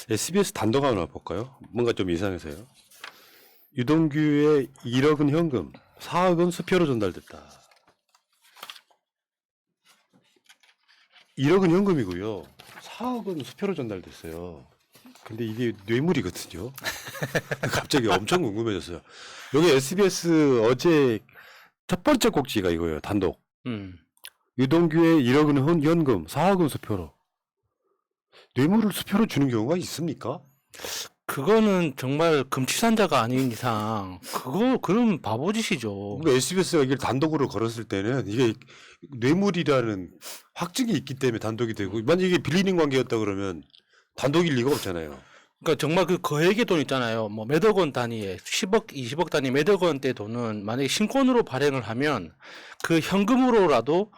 SBS 단독 하나 볼까요? 뭔가 좀 이상해서요. 유동규의 1억은 현금, 4억은 수표로 전달됐다. 1억은 현금이고요. 4억은 수표로 전달됐어요. 근데 이게 뇌물이거든요. 갑자기 엄청 궁금해졌어요. 여기 SBS 어제 첫 번째 꼭지가 이거예요. 단독. 유동규의 1억은 현금, 4억은 수표로. 뇌물을 수표로 주는 경우가 있습니까? 그거는 정말 금치산자가 아닌 이상 그런 바보짓이죠. SBS가 이걸 단독으로 걸었을 때는 이게 뇌물이라는 확증이 있기 때문에 단독이 되고, 만약에 이게 빌리는 관계였다 그러면 단독일 리가 없잖아요. 그러니까 정말 그 거액의 돈 있잖아요. 뭐 몇억 원 단위에 10억, 20억 단위 몇억 원대 돈은 만약에 신권으로 발행을 하면 그 현금으로라도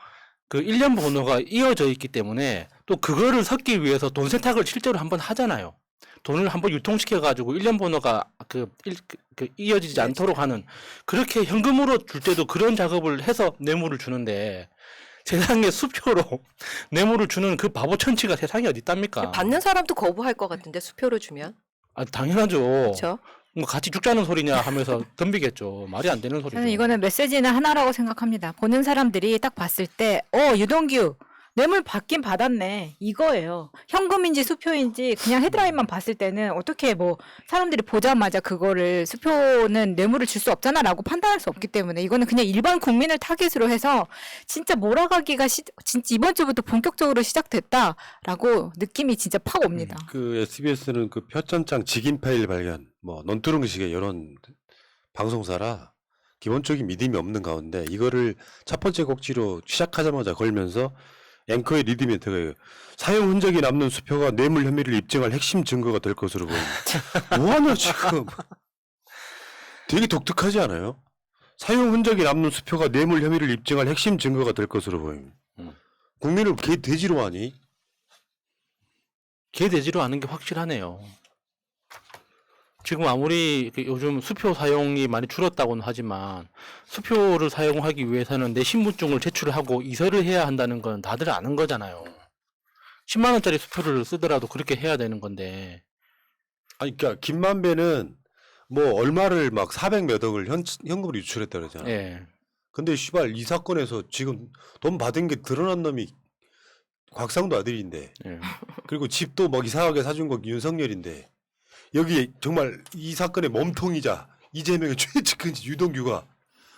그 1년 번호가 이어져 있기 때문에 또 그거를 섞기 위해서 돈 세탁을 실제로 한번 하잖아요. 돈을 한번 유통시켜가지고 1년 번호가 이어지지 않도록 하는, 그렇게 현금으로 줄 때도 그런 작업을 해서 뇌물을 주는데 세상에 수표로 뇌물을 주는 그 바보 천치가 세상에 어디 있답니까? 받는 사람도 거부할 것 같은데 수표로 주면. 아, 당연하죠. 그렇죠. 뭐 같이 죽자는 소리냐 하면서 덤비겠죠. 말이 안 되는 소리죠. 저는 이거는 메시지는 하나라고 생각합니다. 보는 사람들이 딱 봤을 때, 유동규 뇌물 받긴 받았네, 이거예요. 현금인지 수표인지 그냥 헤드라인만 봤을 때는 어떻게 뭐 사람들이 보자마자 그거를 수표는 뇌물을 줄 수 없잖아라고 판단할 수 없기 때문에 이거는 그냥 일반 국민을 타깃으로 해서 진짜 몰아가기가 진짜 이번 주부터 본격적으로 시작됐다라고 느낌이 진짜 팍 옵니다. 그 SBS는 그 표천장 직인 파일 발견, 뭐 논두렁식의 이런 방송사라 기본적인 믿음이 없는 가운데 이거를 첫 번째 곡지로 시작하자마자 걸면서 앵커의 리드 멘트가 사용 흔적이 남는 수표가 뇌물 혐의를 입증할 핵심 증거가 될 것으로 보입니다. 뭐하냐 지금. 되게 독특하지 않아요? 사용 흔적이 남는 수표가 뇌물 혐의를 입증할 핵심 증거가 될 것으로 보입니다. 국민을 개 돼지로 하니? 개돼지로 하는 게 확실하네요. 지금 아무리 요즘 수표 사용이 많이 줄었다고는 하지만 수표를 사용하기 위해서는 내 신분증을 제출하고 이서를 해야 한다는 건 다들 아는 거잖아요. 10만 원짜리 수표를 쓰더라도 그렇게 해야 되는 건데. 아니, 그러니까 김만배는 뭐 얼마를 막 400 몇 억을 현금으로 유출했다 그러잖아. 예. 근데 씨발 이 사건에서 지금 돈 받은 게 드러난 놈이 곽상도 아들인데, 예. 그리고 집도 막 이상하게 사준 거 윤석열인데, 여기 정말 이 사건의 몸통이자 이재명의 최측근지 유동규가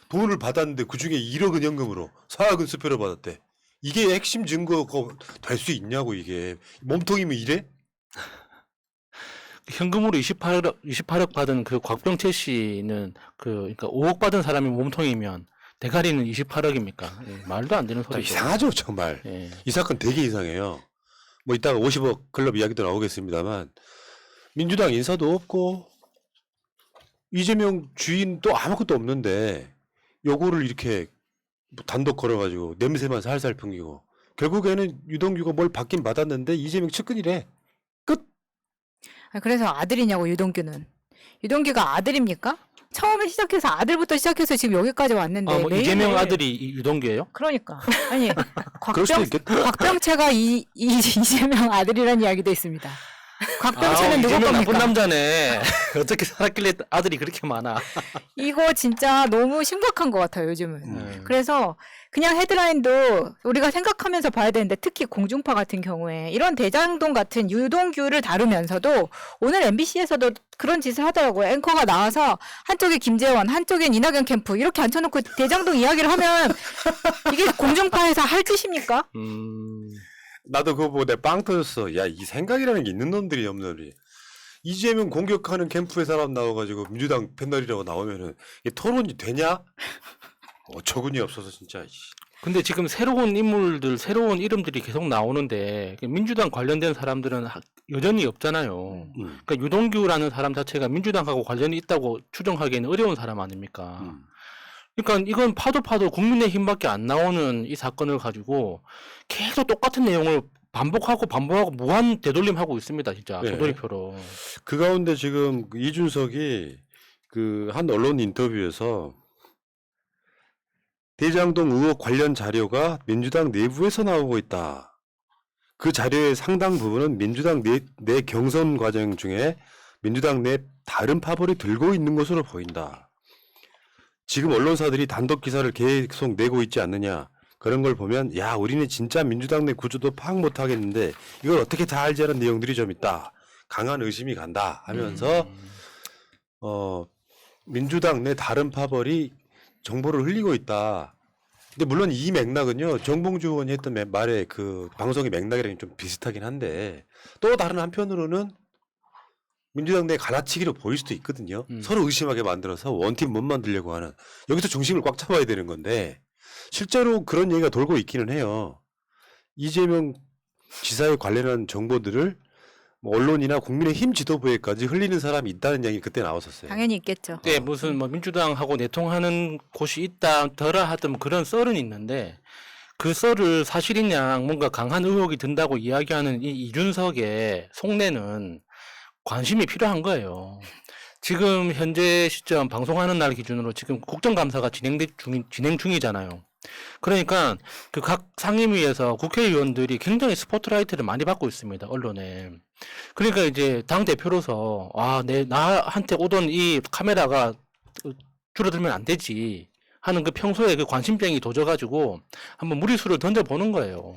돈을 받았는데 그 중에 1억은 현금으로 4억은 수표로 받았대. 이게 핵심 증거가 될 수 있냐고. 이게 몸통이면 이래? 현금으로 28억 받은 그 곽병채 씨는 그러니까 5억 받은 사람이 몸통이면 대가리는 28억입니까? 예, 말도 안 되는 소리죠. 이상하죠 정말. 예. 이 사건 되게 이상해요. 뭐 이따가 50억 클럽 이야기도 나오겠습니다만, 민주당 인사도 없고 이재명 주인도 아무것도 없는데 요거를 이렇게 단독 걸어가지고 냄새만 살살 풍기고, 결국에는 유동규가 뭘 받긴 받았는데 이재명 측근이래. 끝. 그래서 아들이냐고, 유동규는. 유동규가 아들입니까? 처음에 시작해서 아들부터 시작해서 지금 여기까지 왔는데. 뭐 이재명 아들이 유동규예요? 그러니까. 아니, 그럴 수도 있겠다. 곽병채가 이재명 아들이라는 이야기도 있습니다. 곽병채는 누구 이재명 나쁜 겁니까? 남자네. 어떻게 살았길래 아들이 그렇게 많아. 이거 진짜 너무 심각한 것 같아요, 요즘은. 그래서 그냥 헤드라인도 우리가 생각하면서 봐야 되는데, 특히 공중파 같은 경우에 이런 대장동 같은 유동규를 다루면서도 오늘 MBC에서도 그런 짓을 하더라고요. 앵커가 나와서 한쪽에 김재원, 한쪽엔 이낙연 캠프 이렇게 앉혀놓고 대장동 이야기를 하면 이게 공중파에서 할 짓입니까? 나도 그거 보고 내 빵 터졌어. 야, 이 생각이라는 게 있는 놈들이 없는 놈들이. 이재명 공격하는 캠프에 사람 나와가지고 민주당 패널이라고 나오면은 이게 토론이 되냐? 어처구니 없어서 진짜. 근데 지금 새로운 인물들, 새로운 이름들이 계속 나오는데 민주당 관련된 사람들은 여전히 없잖아요. 그러니까 유동규라는 사람 자체가 민주당하고 관련이 있다고 추정하기에는 어려운 사람 아닙니까? 그러니까 이건 파도 국민의힘밖에 안 나오는 이 사건을 가지고 계속 똑같은 내용을 반복하고 무한 되돌림하고 있습니다. 진짜 소돌이표로. 그 가운데 지금 이준석이 그 한 언론 인터뷰에서 대장동 의혹 관련 자료가 민주당 내부에서 나오고 있다. 그 자료의 상당 부분은 민주당 내 경선 과정 중에 민주당 내 다른 파벌이 들고 있는 것으로 보인다. 지금 언론사들이 단독 기사를 계속 내고 있지 않느냐. 그런 걸 보면 야 우리는 진짜 민주당 내 구조도 파악 못하겠는데 이걸 어떻게 다 알지 않은 내용들이 좀 있다. 강한 의심이 간다 하면서 민주당 내 다른 파벌이 정보를 흘리고 있다. 근데 물론 이 맥락은요 정봉주 의원이 했던 말의 그 방송의 맥락이랑 좀 비슷하긴 한데 또 다른 한편으로는 민주당 내 갈라치기로 보일 수도 있거든요. 서로 의심하게 만들어서 원팀 못 만들려고 하는 여기서 중심을 꽉 잡아야 되는 건데 실제로 그런 얘기가 돌고 있기는 해요. 이재명 지사에 관련한 정보들을 뭐 언론이나 국민의힘 지도부에까지 흘리는 사람이 있다는 얘기 그때 나왔었어요. 당연히 있겠죠. 네, 무슨 뭐 민주당하고 내통하는 곳이 있다, 덜하 하든 그런 썰은 있는데 그 썰을 사실인 양 뭔가 강한 의혹이 든다고 이야기하는 이 이준석의 속내는 관심이 필요한 거예요. 지금 현재 시점 방송하는 날 기준으로 지금 국정감사가 진행 중이잖아요. 그러니까 그 각 상임위에서 국회의원들이 굉장히 스포트라이트를 많이 받고 있습니다. 언론에. 그러니까 이제 당 대표로서 나한테 오던 이 카메라가 줄어들면 안 되지 하는 그 평소에 그 관심병이 도져가지고 한번 무리수를 던져보는 거예요.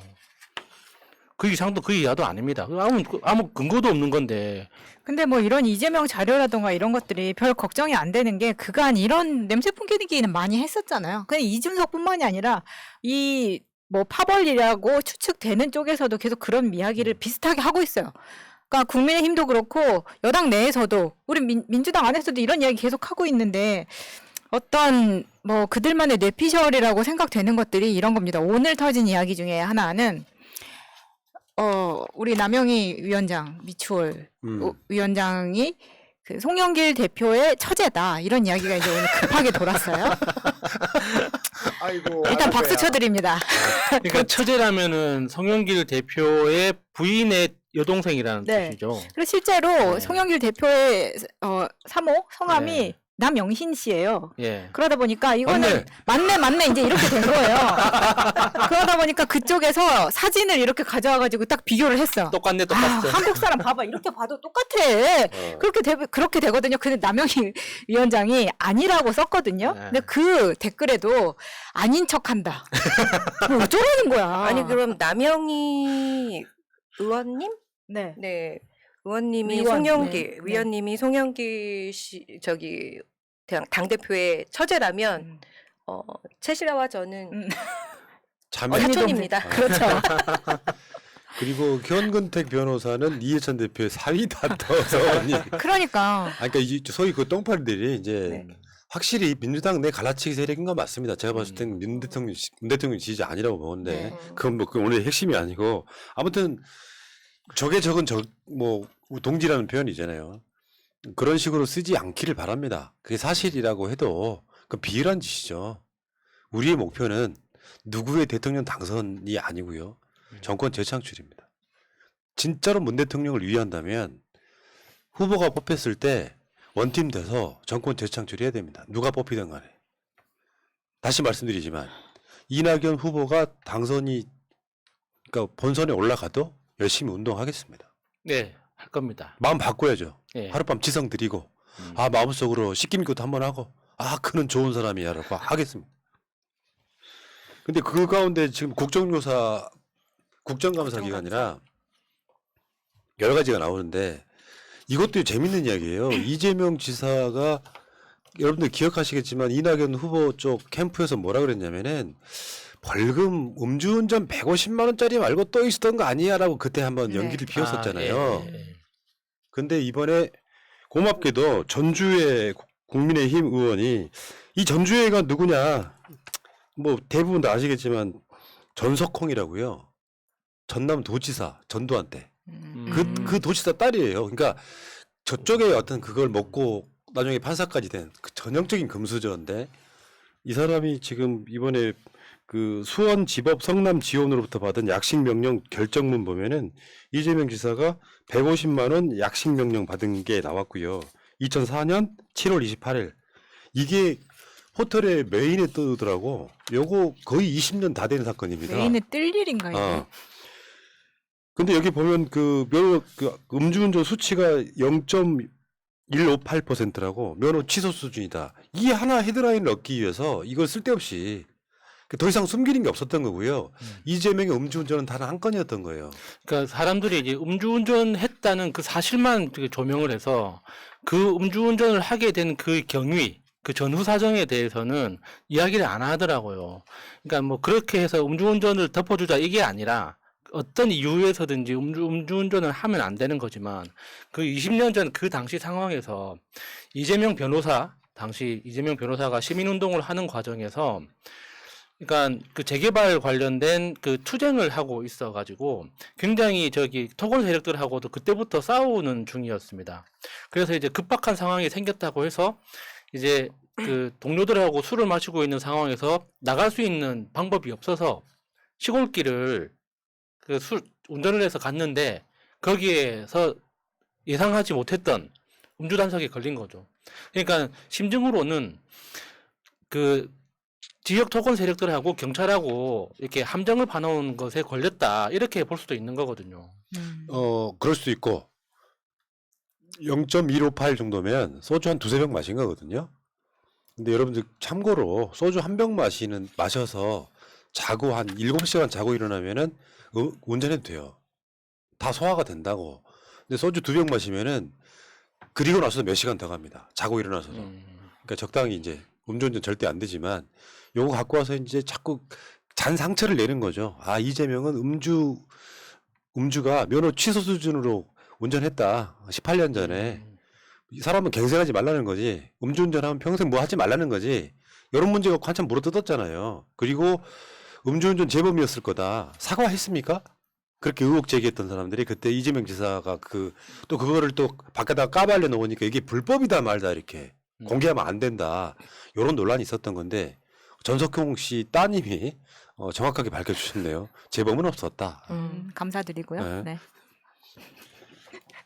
그 이상도 그 이하도 아닙니다. 아무 근거도 없는 건데. 근데 뭐 이런 이재명 자료라던가 이런 것들이 별 걱정이 안 되는 게 그간 이런 냄새 풍기기는 많이 했었잖아요. 근데 이준석뿐만이 아니라 이 뭐 파벌이라고 추측되는 쪽에서도 계속 그런 이야기를 비슷하게 하고 있어요. 그러니까 국민의힘도 그렇고 여당 내에서도 우리 민주당 안에서도 이런 이야기 계속 하고 있는데 어떤 뭐 그들만의 뇌피셜이라고 생각되는 것들이 이런 겁니다. 오늘 터진 이야기 중에 하나는 우리 남영희 위원장, 미추홀 위원장이 그 송영길 대표의 처제다. 이런 이야기가 이제 오늘 급하게 돌았어요. 아이고. 일단 박수 쳐드립니다. 그러니까 처제라면은 송영길 대표의 부인의 여동생이라는 네. 뜻이죠. 그리고 실제로 네. 송영길 대표의 사모 성함이 네. 남영신 씨예요. 예. 그러다 보니까 이거는 맞네 이제 이렇게 된 거예요. 그러다 보니까 그쪽에서 사진을 이렇게 가져와가지고 딱 비교를 했어. 똑같네. 한국 사람 봐봐 이렇게 봐도 똑같아. 그렇게 되거든요. 근데 남영희 위원장이 아니라고 썼거든요. 네. 근데 그 댓글에도 아닌 척한다. 뭐 어쩌라는 거야. 아니 그럼 남영희 의원님? 네. 네. 의원님이 위원, 송영길 네. 위원님이 송영길 씨 당 대표의 처제라면 채시라와 저는 자매 사촌입니다. 그렇죠. 그리고 현근택 변호사는 이해찬 대표의 사위다 떠서 그러니까 그러니까 소위 그 똥파리들이 이제 네. 확실히 민주당 내 갈라치기 세력인 건 맞습니다. 제가 봤을 때는 문 대통령 지지자 아니라고 보는데 네. 그건 뭐 오늘 핵심이 아니고 아무튼 적은 뭐 동지라는 표현이잖아요. 그런 식으로 쓰지 않기를 바랍니다. 그게 사실이라고 해도 그 비일한 짓이죠. 우리의 목표는 누구의 대통령 당선이 아니고요. 정권 재창출입니다. 진짜로 문 대통령을 위한다면 후보가 뽑혔을 때 원팀 돼서 정권 재창출해야 됩니다. 누가 뽑히든 간에. 다시 말씀드리지만 이낙연 후보가 그러니까 본선에 올라가도 열심히 운동하겠습니다. 네, 할 겁니다. 마음 바꿔야죠. 예. 하룻밤 지성 드리고 마음속으로 씻김기도 한번 하고 그는 좋은 사람이야라고 하겠습니다. 근데 그 가운데 지금 국정감사 기간이라 여러 가지가 나오는데 이것도 재밌는 이야기예요. 이재명 지사가 여러분들 기억하시겠지만 이낙연 후보 쪽 캠프에서 뭐라 그랬냐면은 벌금 음주운전 150만 원짜리 말고 또 있었던 거 아니야라고 그때 한번 네. 연기를 피웠었잖아요. 예. 근데 이번에 고맙게도 전주의 국민의힘 의원이 이 전주회가 누구냐 뭐 대부분 다 아시겠지만 전석홍이라고요. 전남 도지사 전두환 때 그 도지사 딸이에요. 그러니까 저쪽에 어떤 그걸 먹고 나중에 판사까지 된 그 전형적인 금수저인데 이 사람이 지금 이번에 그 수원지법 성남지원으로부터 받은 약식명령 결정문 보면은 이재명 지사가 150만 원 약식명령 받은 게 나왔고요. 2004년 7월 28일 이게 호텔에 메인에 뜨더라고. 요거 거의 20년 다 되는 사건입니다. 메인에 뜰 일인가 이게. 근데 여기 보면 그 음주운전 수치가 0.158%라고 면허 취소 수준이다. 이 하나 헤드라인을 얻기 위해서 이걸 쓸데없이 더 이상 숨기는 게 없었던 거고요. 이재명의 음주운전은 단 한 건이었던 거예요. 그러니까 사람들이 이제 음주운전했다는 그 사실만 되게 조명을 해서 그 음주운전을 하게 된 그 경위, 그 전후 사정에 대해서는 이야기를 안 하더라고요. 그러니까 뭐 그렇게 해서 음주운전을 덮어주자 이게 아니라 어떤 이유에서든지 음주운전을 하면 안 되는 거지만 그 20년 전 그 당시 상황에서 당시 이재명 변호사가 시민운동을 하는 과정에서 그러니까 그 재개발 관련된 그 투쟁을 하고 있어가지고 굉장히 토건 세력들하고도 그때부터 싸우는 중이었습니다. 그래서 이제 급박한 상황이 생겼다고 해서 이제 그 동료들하고 술을 마시고 있는 상황에서 나갈 수 있는 방법이 없어서 시골길을 운전을 해서 갔는데 거기에서 예상하지 못했던 음주 단속에 걸린 거죠. 그러니까 심증으로는 그 지역 토건 세력들하고 경찰하고 이렇게 함정을 파놓은 것에 걸렸다 이렇게 볼 수도 있는 거거든요. 그럴 수도 있고 0.158 정도면 소주 한 두세 병 마신 거거든요. 근데 여러분들 참고로 소주 한 병 마셔서 자고 한 7시간 자고 일어나면은 운전해도 돼요. 다 소화가 된다고. 근데 소주 2병 마시면은 그리고 나서도 몇 시간 더 갑니다. 자고 일어나서도. 그러니까 적당히 이제 음주운전 절대 안 되지만 요거 갖고 와서 이제 자꾸 잔 상처를 내는 거죠. 아, 이재명은 음주가 면허 취소 수준으로 운전했다. 18년 전에. 이 사람은 갱생하지 말라는 거지. 음주운전하면 평생 뭐 하지 말라는 거지. 이런 문제가 한참 물어뜯었잖아요. 그리고 음주운전 재범이었을 거다. 사과했습니까? 그렇게 의혹 제기했던 사람들이 그때 이재명 지사가 또 그거를 또 밖에다가 까발려 놓으니까 이게 불법이다 말다 이렇게 공개하면 안 된다. 이런 논란이 있었던 건데 전석용 씨 따님이 정확하게 밝혀주셨네요. 재범은 없었다. 감사드리고요. 네. 네.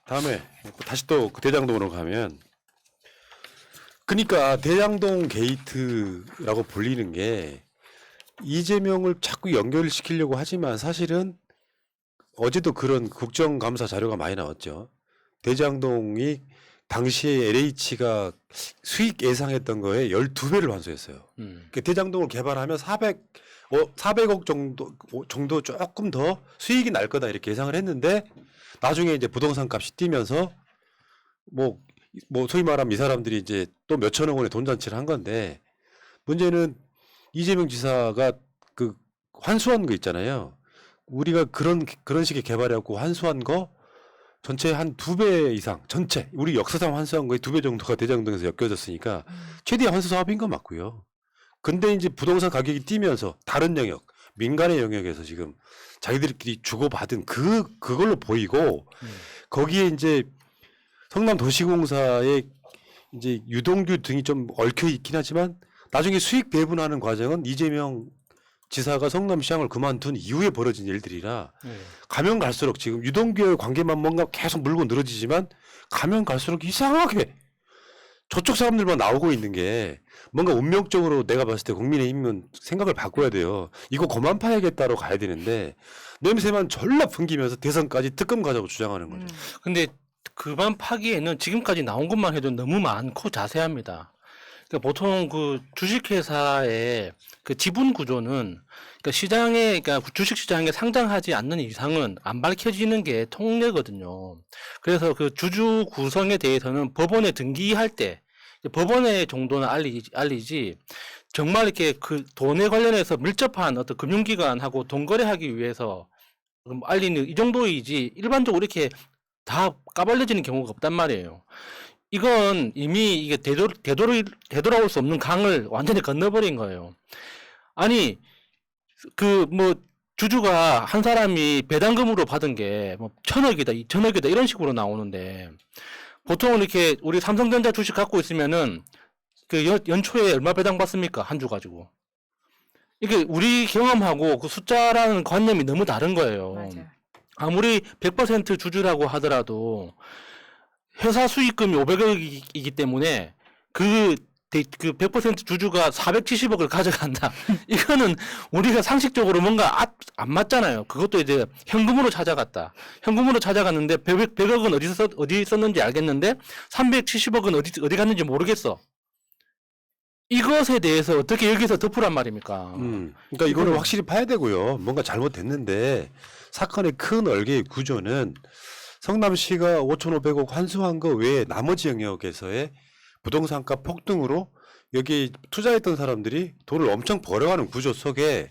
다음에 다시 또 그 대장동으로 가면 그러니까 대장동 게이트라고 불리는 게 이재명을 자꾸 연결시키려고 하지만 사실은 어제도 그런 국정감사 자료가 많이 나왔죠. 대장동이 당시에 LH가 수익 예상했던 거에 12배를 환수했어요. 그 대장동을 개발하면 400억 정도 조금 더 수익이 날 거다 이렇게 예상을 했는데 나중에 이제 부동산 값이 뛰면서 뭐 소위 말하면 이 사람들이 이제 또 몇천억 원의 돈 잔치를 한 건데 문제는 이재명 지사가 그 환수한 거 있잖아요. 우리가 그런 식의 개발해갖고 환수한 거 전체 한 2배 이상 전체 우리 역사상 환수한 거의 2배 정도가 대장동에서 엮여졌으니까 최대 환수 사업인 건 맞고요. 근데 이제 부동산 가격이 뛰면서 다른 영역 민간의 영역에서 지금 자기들끼리 주고받은 그걸로 보이고 거기에 이제 성남도시공사의 이제 유동규 등이 좀 얽혀 있긴 하지만 나중에 수익 배분하는 과정은 이재명 지사가 성남시장을 그만둔 이후에 벌어진 일들이라 가면 갈수록 지금 유동규의 관계만 뭔가 계속 물고 늘어지지만 가면 갈수록 이상하게 저쪽 사람들만 나오고 있는 게 뭔가 운명적으로 내가 봤을 때 국민의힘은 생각을 바꿔야 돼요. 이거 그만 파야겠다로 가야 되는데 냄새만 졸라 풍기면서 대선까지 특검 가자고 주장하는 거죠. 근데 그만 파기에는 지금까지 나온 것만 해도 너무 많고 자세합니다. 그러니까 보통 그 주식회사의 그 지분 구조는 그러니까 주식 시장에 상장하지 않는 이상은 안 밝혀지는 게 통례거든요. 그래서 그 주주 구성에 대해서는 법원에 등기할 때 법원에 정도는 알리지 정말 이렇게 그 돈에 관련해서 밀접한 어떤 금융기관하고 돈 거래하기 위해서 알리는 이 정도이지 일반적으로 이렇게 다 까발려지는 경우가 없단 말이에요. 이건 이미 이게 되돌아올 수 없는 강을 완전히 건너버린 거예요. 아니, 주주가 한 사람이 배당금으로 받은 게 뭐 1,000억이다, 2,000억이다 이런 식으로 나오는데 보통은 이렇게 우리 삼성전자 주식 갖고 있으면은 그 연초에 얼마 배당 받습니까? 한 주 가지고. 이게 우리 경험하고 그 숫자라는 관념이 너무 다른 거예요. 맞아요. 아무리 100% 주주라고 하더라도 회사 수익금이 500억이기 때문에 그 그 100% 주주가 470억을 가져간다. 이거는 우리가 상식적으로 뭔가 안 맞잖아요. 그것도 이제 현금으로 찾아갔다. 현금으로 찾아갔는데 100억은 어디 썼는지 알겠는데 370억은 어디 갔는지 모르겠어. 이것에 대해서 어떻게 여기서 덮으란 말입니까? 그러니까 이거는 확실히 파야 되고요. 뭔가 잘못됐는데 사건의 큰 얼개의 구조는 성남시가 5,500억 환수한 거 외에 나머지 영역에서의 부동산가 폭등으로 여기 투자했던 사람들이 돈을 엄청 벌어가는 구조 속에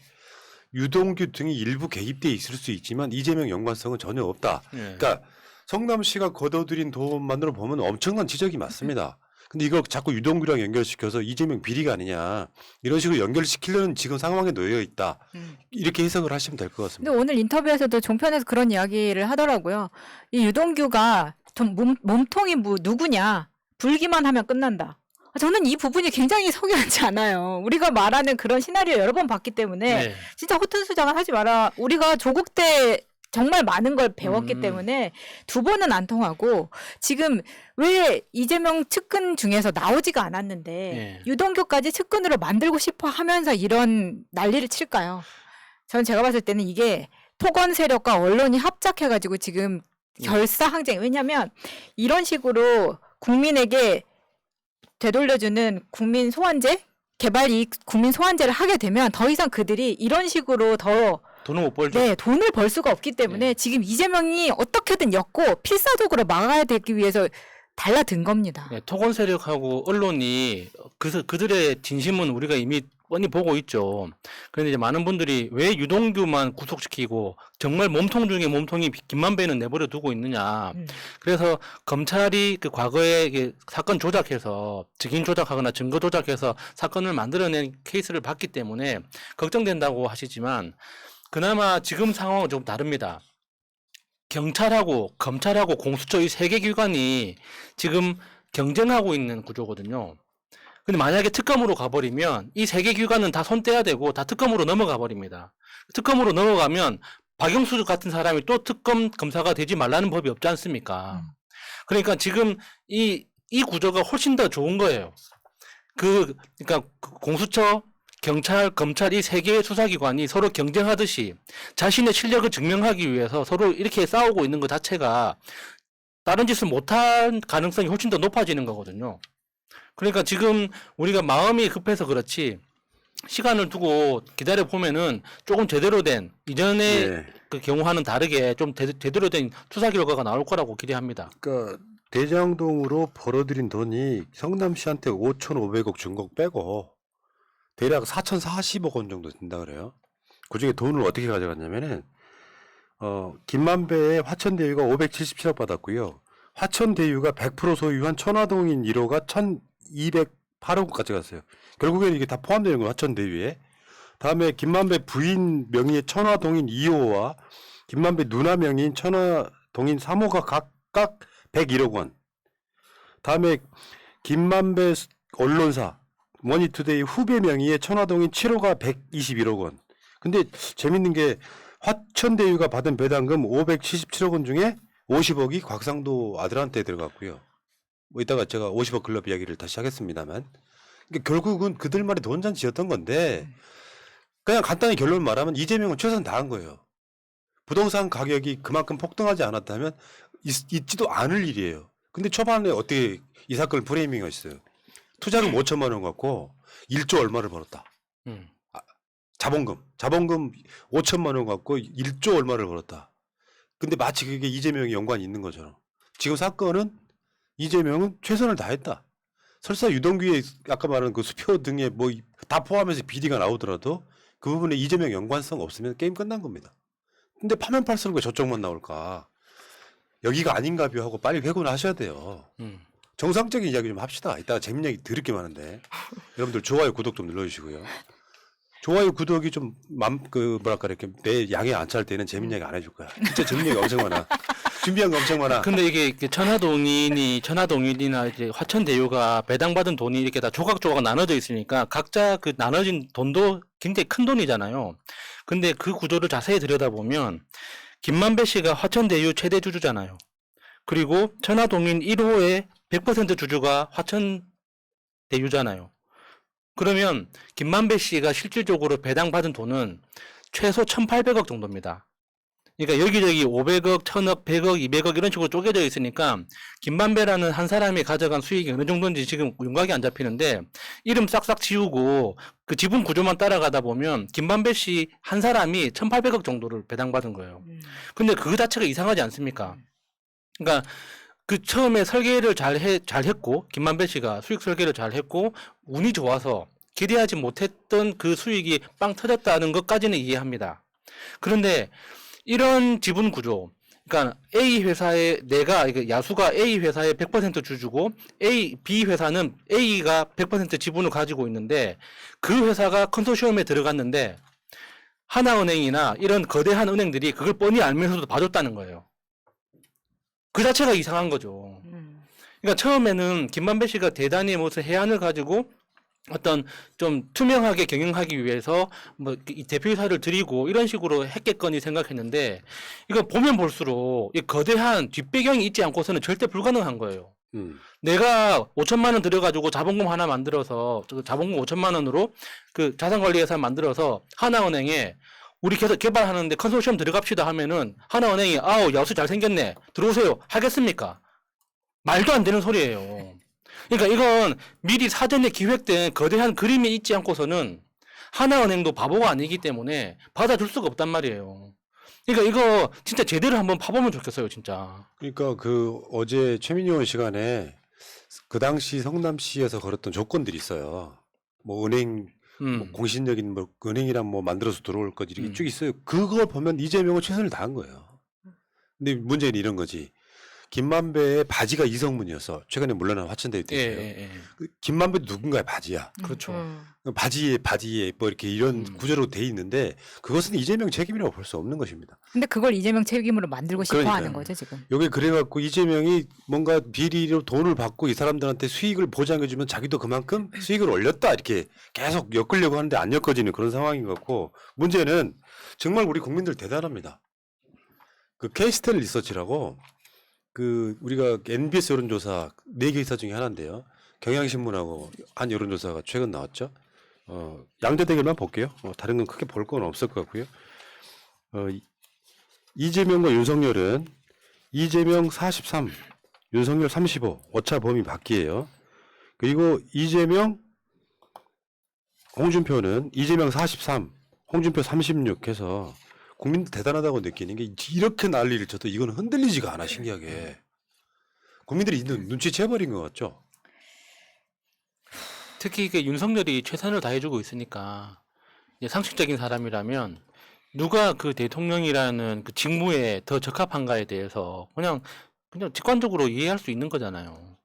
유동규 등이 일부 개입돼 있을 수 있지만 이재명 연관성은 전혀 없다. 예. 그러니까 성남시가 거둬들인 돈만으로 보면 엄청난 지적이 맞습니다. 근데 이걸 자꾸 유동규랑 연결시켜서 이재명 비리가 아니냐 이런 식으로 연결시키려는 지금 상황에 놓여 있다. 이렇게 해석을 하시면 될 것 근데 같습니다. 오늘 인터뷰에서도 종편에서 그런 이야기를 하더라고요. 이 유동규가 몸통이 누구냐 불기만 하면 끝난다. 저는 이 부분이 굉장히 석연치 않아요. 우리가 말하는 그런 시나리오 여러 번 봤기 때문에 네. 진짜 허튼 수작은 하지 마라. 우리가 조국 때 정말 많은 걸 배웠기 때문에 두 번은 안 통하고 지금 왜 이재명 측근 중에서 나오지가 않았는데 네. 유동규까지 측근으로 만들고 싶어 하면서 이런 난리를 칠까요? 저는 제가 봤을 때는 이게 토건 세력과 언론이 합작해가지고 지금 결사항쟁. 왜냐하면 이런 식으로 국민에게 되돌려주는 국민 소환제, 개발 이익 국민 소환제를 하게 되면 더 이상 그들이 이런 식으로 더 돈을 못 벌죠. 네, 돈을 벌 수가 없기 때문에 지금 이재명이 어떻게든 엮고 필사적으로 막아야 되기 위해서 달라든 겁니다. 네, 토건 세력하고 언론이 그들의 진심은 우리가 이미 뻔히 보고 있죠. 그런데 이제 많은 분들이 왜 유동규만 구속시키고 정말 몸통 중에 몸통이 김만배는 내버려 두고 있느냐. 그래서 검찰이 그 과거에 이게 사건 조작해서 증인 조작하거나 증거 조작해서 사건을 만들어낸 케이스를 봤기 때문에 걱정된다고 하시지만 그나마 지금 상황은 좀 다릅니다. 경찰하고 검찰하고 공수처 이 세 개 기관이 지금 경쟁하고 있는 구조거든요. 근데 만약에 특검으로 가버리면 이 세 개 기관은 다 손 떼야 되고 다 특검으로 넘어가 버립니다. 특검으로 넘어가면 박영수 같은 사람이 또 특검 검사가 되지 말라는 법이 없지 않습니까? 그러니까 지금 이 구조가 훨씬 더 좋은 거예요. 그러니까 공수처, 경찰, 검찰 이 세 개의 수사기관이 서로 경쟁하듯이 자신의 실력을 증명하기 위해서 서로 이렇게 싸우고 있는 것 자체가 다른 짓을 못할 가능성이 훨씬 더 높아지는 거거든요. 그러니까 지금 우리가 마음이 급해서 그렇지 시간을 두고 기다려 보면은 조금 제대로 된 이전의 네. 그 경우와는 다르게 좀 제대로 된 수사 결과가 나올 거라고 기대합니다. 그러니까 대장동으로 벌어들인 돈이 성남시한테 5,500억 준 거 빼고 대략 4,040억 원 정도 된다 그래요. 그중에 돈을 어떻게 가져갔냐면은 김만배의 화천대유가 577억 받았고요. 화천대유가 100% 소유한 천화동인 1호가 1,208억 가져갔어요. 결국에는 이게 다 포함되는 거예요. 화천대유에. 다음에 김만배 부인 명의의 천화동인 2호와 김만배 누나 명의인 천화동인 3호가 각각 101억 원. 다음에 김만배 언론사 머니투데이 후배 명의의 천화동인 7호가 121억 원. 근데 재밌는 게 화천대유가 받은 배당금 577억 원 중에 50억이 곽상도 아들한테 들어갔고요. 뭐 이따가 제가 50억 클럽 이야기를 다시 하겠습니다만. 그러니까 결국은 그들 말이 돈잔치였던 건데 그냥 간단히 결론 말하면 이재명은 최선 다한 거예요. 부동산 가격이 그만큼 폭등하지 않았다면 있지도 않을 일이에요. 근데 초반에 어떻게 이 사건을 프레이밍했어요. 투자금 5천만 원 갖고 1조 얼마를 벌었다. 자본금 5천만 원 갖고 1조 얼마를 벌었다. 근데 마치 그게 이재명이 연관이 있는 것처럼. 지금 사건은 이재명은 최선을 다했다. 설사 유동규의 아까 말한 그 수표 등에 뭐 다 포함해서 비리가 나오더라도 그 부분에 이재명 연관성 없으면 게임 끝난 겁니다. 근데 파면 팔수록 왜 저쪽만 나올까? 여기가 아닌가벼 하고 빨리 회고는 하셔야 돼요. 정상적인 이야기 좀 합시다. 이따가 재밌는 얘기 들을 게 많은데 여러분들 좋아요 구독 좀 눌러주시고요. 좋아요 구독이 좀 뭐랄까 이렇게 내 양에 안 찰 때는 재밌는 얘기 안 해줄 거야. 진짜 재밌는 얘기 엄청 많아. 준비한 거 엄청 많아. 근데 이게 천화동인이나 이제 화천대유가 배당받은 돈이 이렇게 다 조각조각 나눠져 있으니까 각자 그 나눠진 돈도 굉장히 큰 돈이잖아요. 근데 그 구조를 자세히 들여다보면 김만배 씨가 화천대유 최대 주주잖아요. 그리고 천화동인 1호의 100% 주주가 대유잖아요. 그러면 김만배 씨가 실질적으로 배당받은 돈은 최소 1,800억 정도입니다. 그러니까 여기저기 500억, 1,000억, 100억, 200억 이런 식으로 쪼개져 있으니까 김만배라는 한 사람이 가져간 수익이 어느 정도인지 지금 윤곽이 안 잡히는데 이름 싹싹 지우고 그 지분 구조만 따라가다 보면 김만배 씨 한 사람이 1,800억 정도를 배당받은 거예요. 근데 그거 자체가 이상하지 않습니까? 그러니까 그 처음에 설계를 잘 했고 김만배 씨가 수익 설계를 잘 했고 운이 좋아서 기대하지 못했던 그 수익이 빵 터졌다는 것까지는 이해합니다. 그런데 이런 지분 구조, 그러니까 A 회사에 야수가 A 회사에 100% 주주고 B 회사는 A가 100% 지분을 가지고 있는데 그 회사가 컨소시엄에 들어갔는데 하나은행이나 이런 거대한 은행들이 그걸 뻔히 알면서도 봐줬다는 거예요. 그 자체가 이상한 거죠. 그러니까 처음에는 김만배 씨가 대단히 무슨 해안을 가지고 어떤 좀 투명하게 경영하기 위해서 뭐 이 대표이사를 드리고 이런 식으로 했겠거니 생각했는데 이거 보면 볼수록 이 거대한 뒷배경이 있지 않고서는 절대 불가능한 거예요. 내가 5천만 원 들여가지고 자본금 하나 만들어서 자본금 5천만 원으로 그 자산관리회사 만들어서 하나은행에 우리 계속 개발하는데 컨소시엄 들어갑시다 하면은 하나은행이 아우 야수 잘생겼네 들어오세요 하겠습니까? 말도 안 되는 소리예요. 그러니까 이건 미리 사전에 기획된 거대한 그림이 있지 않고서는 하나은행도 바보가 아니기 때문에 받아줄 수가 없단 말이에요. 그러니까 이거 진짜 제대로 한번 파보면 좋겠어요, 진짜. 그러니까 그 어제 최민희 의원 시간에 그 당시 성남시에서 걸었던 조건들이 있어요. 뭐 은행 뭐 공신력인 뭐 은행이랑 뭐 만들어서 들어올 것 이렇게 쭉 있어요. 그걸 보면 이재명은 최선을 다한 거예요. 근데 문제는 이런 거지. 김만배의 바지가 이성문이어서 최근에 물러난 화천대유 때예요. 그 김만배도 누군가의 바지야. 그렇죠. 바지에 뭐 이렇게 이런 구조로 돼 있는데 그것은 이재명 책임이라고 볼 수 없는 것입니다. 근데 그걸 이재명 책임으로 만들고 싶어 그러니까요. 하는 거죠, 지금. 여기 그래갖고 이재명이 뭔가 비리로 돈을 받고 이 사람들한테 수익을 보장해주면 자기도 그만큼 수익을 올렸다 이렇게 계속 엮으려고 하는데 안 엮어지는 그런 상황인 것 같고 문제는 정말 우리 국민들 대단합니다. 그 케이스텔 리서치라고 그 우리가 NBS 여론조사 4개 회사 중에 하나인데요. 경향신문하고 한 여론조사가 최근 나왔죠. 양대 대결만 볼게요. 다른 건 크게 볼 건 없을 것 같고요. 이재명과 윤석열은 이재명 43, 윤석열 35, 오차 범위 밖이에요. 그리고 이재명, 홍준표는 이재명 43, 홍준표 36 해서 국민들 대단하다고 느끼는 게 이렇게 난리를 쳐도 이건 흔들리지가 않아 신기하게. 국민들이 눈치채버린 것 같죠. 특히 이게 윤석열이 최선을 다해주고 있으니까 이제 상식적인 사람이라면 누가 그 대통령이라는 그 직무에 더 적합한가에 대해서 그냥 직관적으로 이해할 수 있는 거잖아요.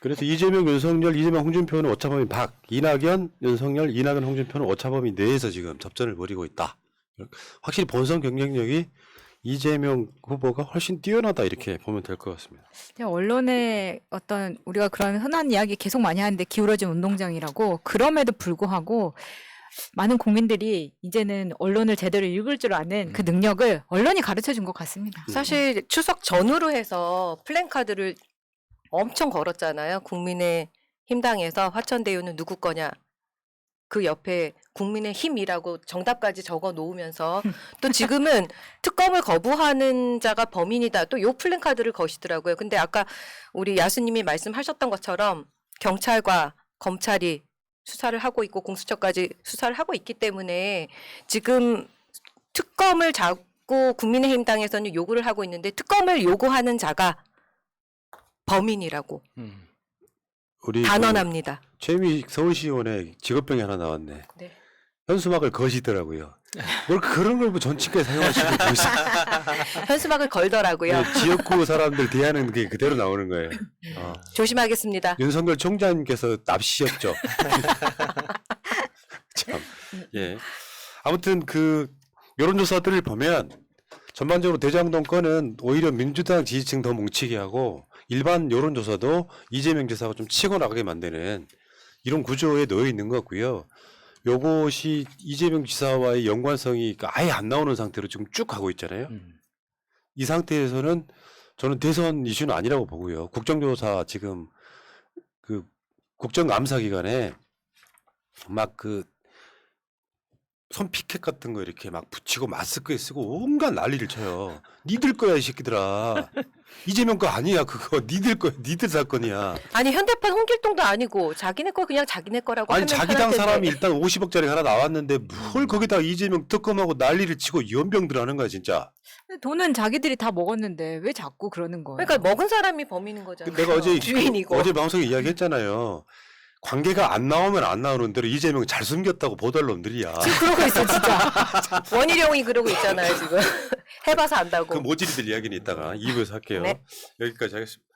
그래서 이재명, 윤석열, 이재명, 홍준표는 오차범위 밖, 이낙연, 윤석열, 이낙연, 홍준표는 오차범위 내에서 지금 접전을 벌이고 있다. 확실히 본선 경쟁력이 이재명 후보가 훨씬 뛰어나다 이렇게 보면 될 것 같습니다. 언론의 어떤 우리가 그런 흔한 이야기 계속 많이 하는데 기울어진 운동장이라고 그럼에도 불구하고 많은 국민들이 이제는 언론을 제대로 읽을 줄 아는 그 능력을 언론이 가르쳐 준 것 같습니다. 사실 추석 전후로 해서 플랜카드를 엄청 걸었잖아요. 국민의힘당에서 화천대유는 누구 거냐. 그 옆에 국민의힘이라고 정답까지 적어 놓으면서 또 지금은 특검을 거부하는 자가 범인이다. 또 요 플랜카드를 거시더라고요. 근데 아까 우리 야수님이 말씀하셨던 것처럼 경찰과 검찰이 수사를 하고 있고 공수처까지 수사를 하고 있기 때문에 지금 특검을 자꾸 국민의힘당에서는 요구를 하고 있는데 특검을 요구하는 자가 범인이라고 우리 단언합니다. 최미 서울시의원의 직업병이 하나 나왔네. 네. 현수막을 거시더라고요. 뭘 그런 걸 뭐 전치까지 사용하시는 거 있어요. 현수막을 걸더라고요. 네, 지역구 사람들 대하는 게 그대로 나오는 거예요. 조심하겠습니다. 윤석열 총장님께서 납시였죠. 참, 예. 아무튼 그 여론조사들을 보면 전반적으로 대장동 건은 오히려 민주당 지지층 더 뭉치게 하고 일반 여론조사도 이재명 지사가 좀 치고 나가게 만드는 이런 구조에 놓여 있는 것 같고요. 요것이 이재명 지사와의 연관성이 아예 안 나오는 상태로 지금 쭉 가고 있잖아요. 이 상태에서는 저는 대선 이슈는 아니라고 보고요. 국정조사 지금 그 국정감사기간에 막 그 손피켓 같은 거 이렇게 막 붙이고 마스크에 쓰고 온갖 난리를 쳐요. 니들 거야 이 새끼들아. 이재명 거 아니야 그거. 니들 거야. 니들 사건이야. 아니 현대판 홍길동도 아니고 자기네 거 그냥 자기네 거라고 아니 하면 자기 당 편할 텐데. 사람이 일단 50억짜리 하나 나왔는데 뭘 거기다가 이재명 특검하고 난리를 치고 연병들 하는 거야 진짜. 돈은 자기들이 다 먹었는데 왜 자꾸 그러는 거예요? 그러니까 먹은 사람이 범인인 거잖아요. 내가 어제 주인이고. 어제 방송에 이야기했잖아요. 관계가 안 나오면 안 나오는 대로 이재명 잘 숨겼다고 보도할 놈들이야. 지금 그러고 있어 진짜. 원희룡이 그러고 있잖아요 지금. 해봐서 안다고. 그 모질이들 이야기는 이따가 2부에서 할게요. 네. 여기까지 하겠습니다.